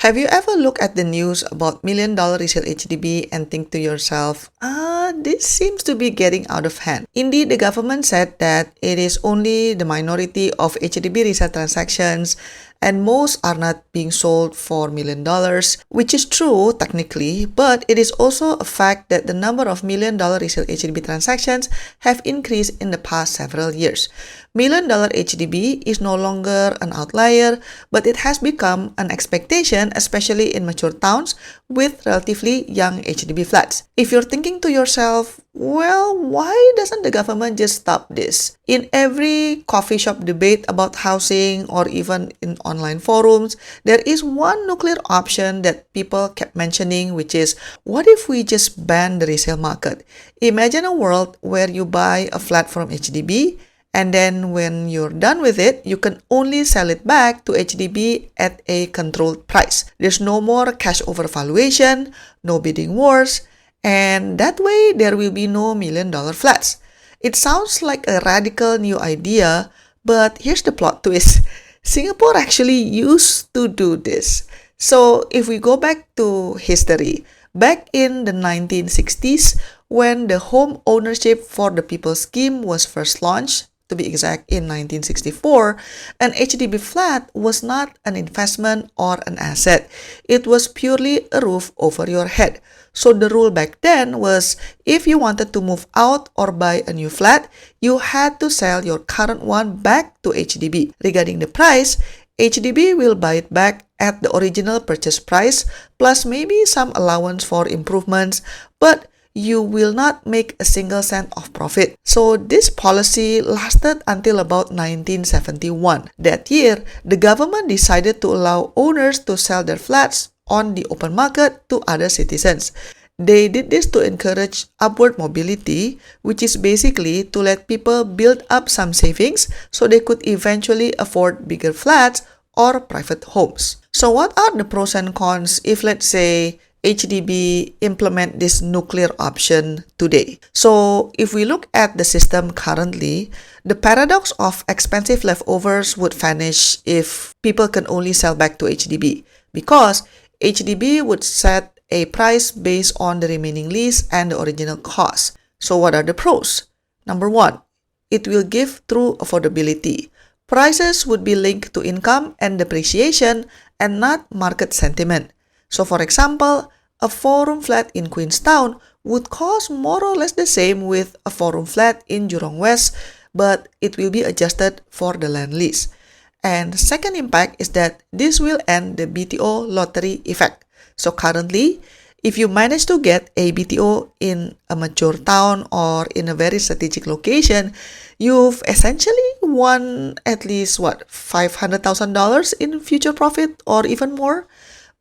Have you ever looked at the news about $1 million resale HDB and think to yourself, this seems to be getting out of hand? Indeed, the government said that it is only the minority of HDB resale transactions and most are not being sold for $1 million, which is true technically, but it is also a fact that the number of $1 million resale HDB transactions have increased in the past several years. $1 million HDB is no longer an outlier, but it has become an expectation, especially in mature towns with relatively young HDB flats. If you're thinking to yourself, well, why doesn't the government just stop this? In every coffee shop debate about housing or even in online forums, there is one nuclear option that people kept mentioning, which is, what if we just ban the resale market? Imagine a world where you buy a flat from HDB, and then when you're done with it, you can only sell it back to HDB at a controlled price. There's no more cash over valuation, no bidding wars, and that way there will be no $1 million flats. It sounds like a radical new idea, but here's the plot twist. Singapore actually used to do this. So if we go back to history, back in the 1960s, when the Home Ownership for the People scheme was first launched, to be exact, in 1964, an HDB flat was not an investment or an asset. It was purely a roof over your head. So the rule back then was, if you wanted to move out or buy a new flat, you had to sell your current one back to HDB. Regarding the price, HDB will buy it back at the original purchase price, plus maybe some allowance for improvements, but you will not make a single cent of profit. So this policy lasted until about 1971. That year, the government decided to allow owners to sell their flats on the open market to other citizens. They did this to encourage upward mobility, which is basically to let people build up some savings so they could eventually afford bigger flats or private homes. So what are the pros and cons if, let's say, HDB implement this nuclear option today? So if we look at the system currently, the paradox of expensive leftovers would vanish if people can only sell back to HDB, because HDB would set a price based on the remaining lease and the original cost. So what are the pros? Number one, it will give true affordability. Prices would be linked to income and depreciation and not market sentiment. So for example, a 4-room flat in Queenstown would cost more or less the same with a 4-room flat in Jurong West, but it will be adjusted for the land lease. And second impact is that this will end the BTO lottery effect. So currently, if you manage to get a BTO in a mature town or in a very strategic location, you've essentially won at least, $500,000 in future profit or even more.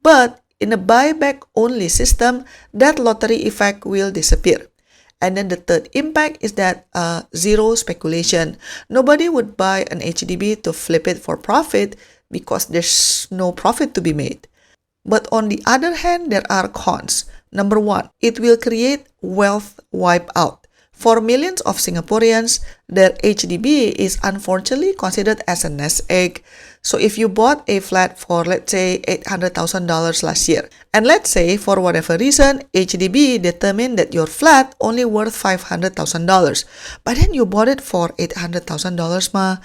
But in a buyback-only system, that lottery effect will disappear. And then the third impact is that zero speculation. Nobody would buy an HDB to flip it for profit because there's no profit to be made. But on the other hand, there are cons. Number one, it will create wealth wipeout. For millions of Singaporeans, their HDB is unfortunately considered as a nest egg. So if you bought a flat for, let's say, $800,000 last year, and let's say for whatever reason, HDB determined that your flat only worth $500,000, but then you bought it for $800,000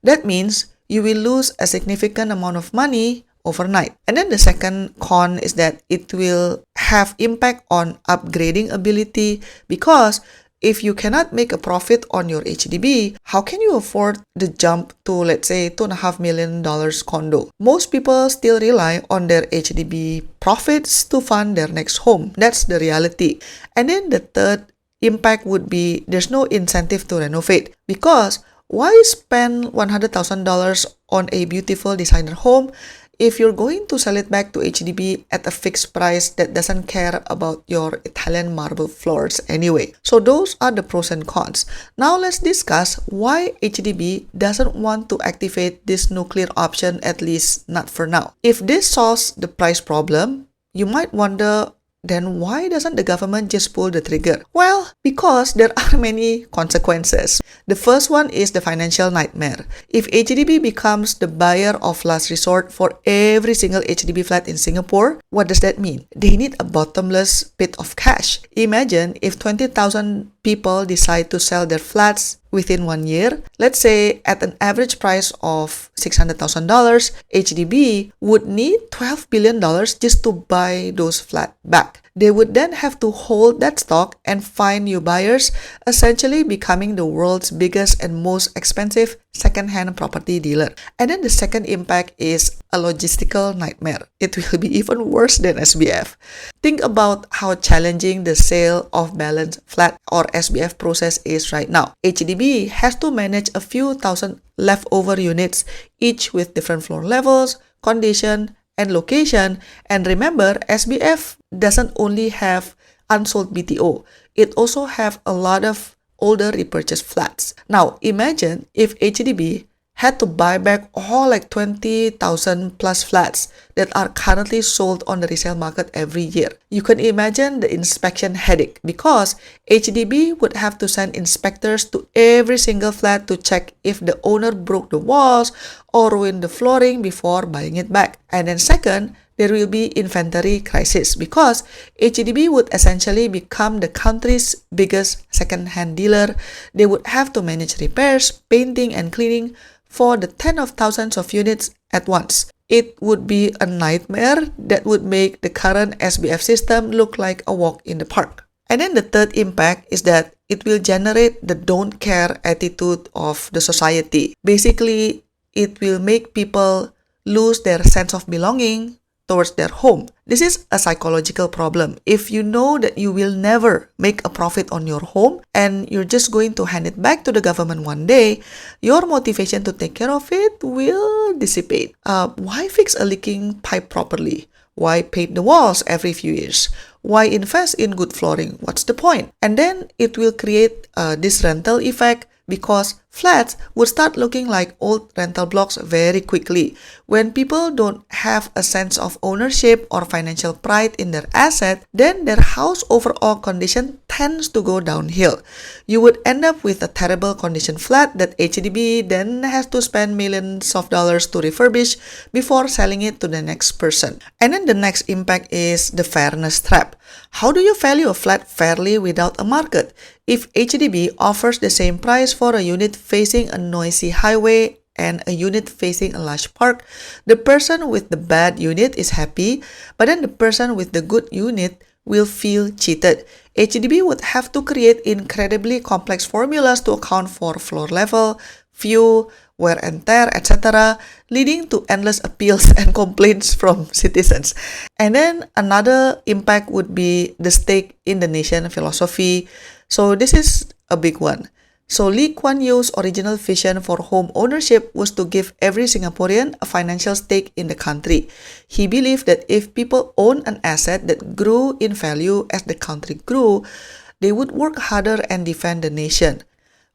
that means you will lose a significant amount of money overnight. And then the second con is that it will have impact on upgrading ability, because if you cannot make a profit on your HDB, how can you afford the jump to, let's say, $2.5 million condo? Most people still rely on their HDB profits to fund their next home. That's the reality. And then the third impact would be there's no incentive to renovate, because why spend $100,000 on a beautiful designer home if you're going to sell it back to HDB at a fixed price that doesn't care about your Italian marble floors anyway? So those are the pros and cons. Now let's discuss why HDB doesn't want to activate this nuclear option, at least not for now. If this solves the price problem, you might wonder, then why doesn't the government just pull the trigger? Well, because there are many consequences. The first one is the financial nightmare. If HDB becomes the buyer of last resort for every single HDB flat in Singapore, what does that mean? They need a bottomless pit of cash. Imagine if 20,000 people decide to sell their flats within 1 year. Let's say at an average price of $600,000, HDB would need $12 billion just to buy those flats back. They would then have to hold that stock and find new buyers, essentially becoming the world's biggest and most expensive second-hand property dealer. And then the second impact is a logistical nightmare. It will be even worse than SBF. Think about how challenging the sale of balance flat or SBF process is right now. HDB has to manage a few thousand leftover units, each with different floor levels, condition, and location. And remember, SBF doesn't only have unsold BTO. It also have a lot of older repurchased flats. Now, imagine if HDB had to buy back all like 20,000 plus flats that are currently sold on the resale market every year. You can imagine the inspection headache because HDB would have to send inspectors to every single flat to check if the owner broke the walls or ruined the flooring before buying it back. And then second, there will be inventory crisis because HDB would essentially become the country's biggest second-hand dealer. They would have to manage repairs, painting, and cleaning for the tens of thousands of units at once. It would be a nightmare that would make the current SBF system look like a walk in the park. And then the third impact is that it will generate the don't care attitude of the society. Basically, it will make people lose their sense of belonging towards their home. This is a psychological problem. If you know that you will never make a profit on your home and you're just going to hand it back to the government one day, your motivation to take care of it will dissipate. Why fix a leaking pipe properly? Why paint the walls every few years? Why invest in good flooring? What's the point? And then it will create this rental effect because flats would start looking like old rental blocks very quickly. When people don't have a sense of ownership or financial pride in their asset, then their house overall condition tends to go downhill. You would end up with a terrible condition flat that HDB then has to spend millions of dollars to refurbish before selling it to the next person. And then the next impact is the fairness trap. How do you value a flat fairly without a market? If HDB offers the same price for a unit facing a noisy highway and a unit facing a large park, the person with the bad unit is happy, but then the person with the good unit will feel cheated. HDB would have to create incredibly complex formulas to account for floor level, view, wear and tear, etc., leading to endless appeals and complaints from citizens. And then another impact would be the stake in the nation philosophy. So this is a big one. So Lee Kuan Yew's original vision for home ownership was to give every Singaporean a financial stake in the country. He believed that if people own an asset that grew in value as the country grew, they would work harder and defend the nation.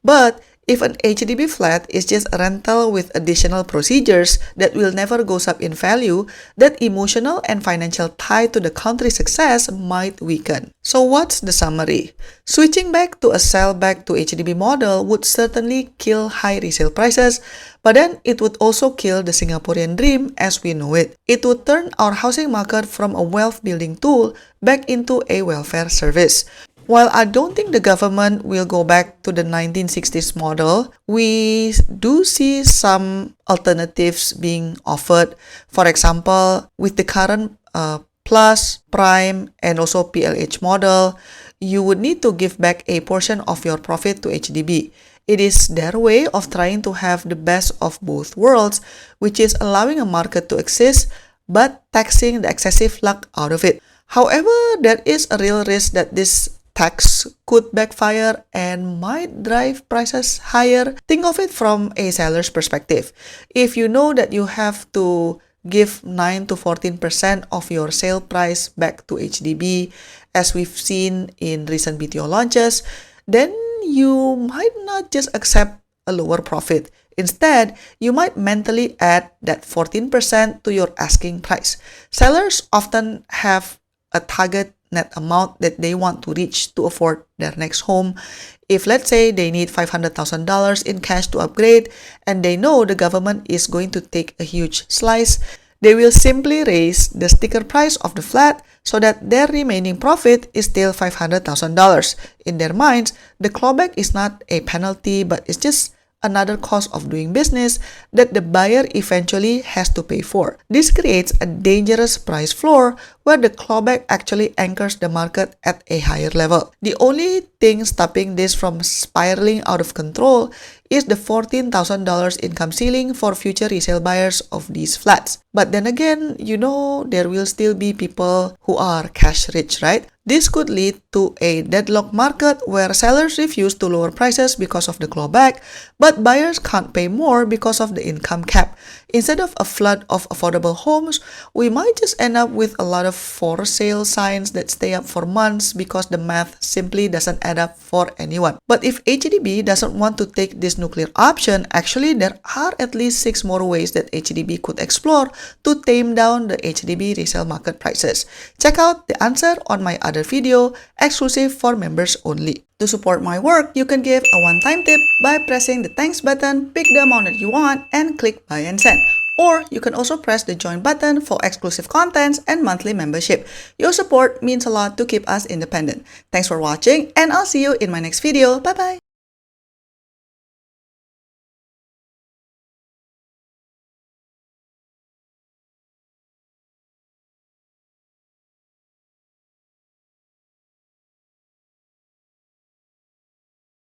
But if an HDB flat is just a rental with additional procedures that will never goes up in value, that emotional and financial tie to the country's success might weaken. So what's the summary? Switching back to a sell back to HDB model would certainly kill high resale prices, but then it would also kill the Singaporean dream as we know it. It would turn our housing market from a wealth building tool back into a welfare service. While I don't think the government will go back to the 1960s model, we do see some alternatives being offered. For example, with the current Plus, Prime, and also PLH model, you would need to give back a portion of your profit to HDB. It is their way of trying to have the best of both worlds, which is allowing a market to exist, but taxing the excessive luck out of it. However, there is a real risk that this tax could backfire and might drive prices higher. Think of it from a seller's perspective. If you know that you have to give 9 to 14% of your sale price back to HDB, as we've seen in recent BTO launches, then you might not just accept a lower profit. Instead, you might mentally add that 14% to your asking price. Sellers often have a target net amount that they want to reach to afford their next home. If let's say they need $500,000 in cash to upgrade and they know the government is going to take a huge slice, they will simply raise the sticker price of the flat so that their remaining profit is still $500,000. In their minds, the clawback is not a penalty, but it's just another cost of doing business that the buyer eventually has to pay for. This creates a dangerous price floor where the clawback actually anchors the market at a higher level. The only thing stopping this from spiraling out of control is the $14,000 income ceiling for future resale buyers of these flats. But then again, there will still be people who are cash rich, right? This could lead to a deadlock market where sellers refuse to lower prices because of the clawback, but buyers can't pay more because of the income cap. Instead of a flood of affordable homes, we might just end up with a lot of for sale signs that stay up for months because the math simply doesn't add up for anyone. But if HDB doesn't want to take this nuclear option, actually there are at least 6 more ways that HDB could explore to tame down the HDB resale market prices. Check out the answer on my other video, exclusive for members only. To support my work, you can give a one-time tip by pressing the thanks button, pick the amount that you want, and click buy and send. Or you can also press the join button for exclusive contents and monthly membership. Your support means a lot to keep us independent. Thanks for watching, and I'll see you in my next video. Bye bye!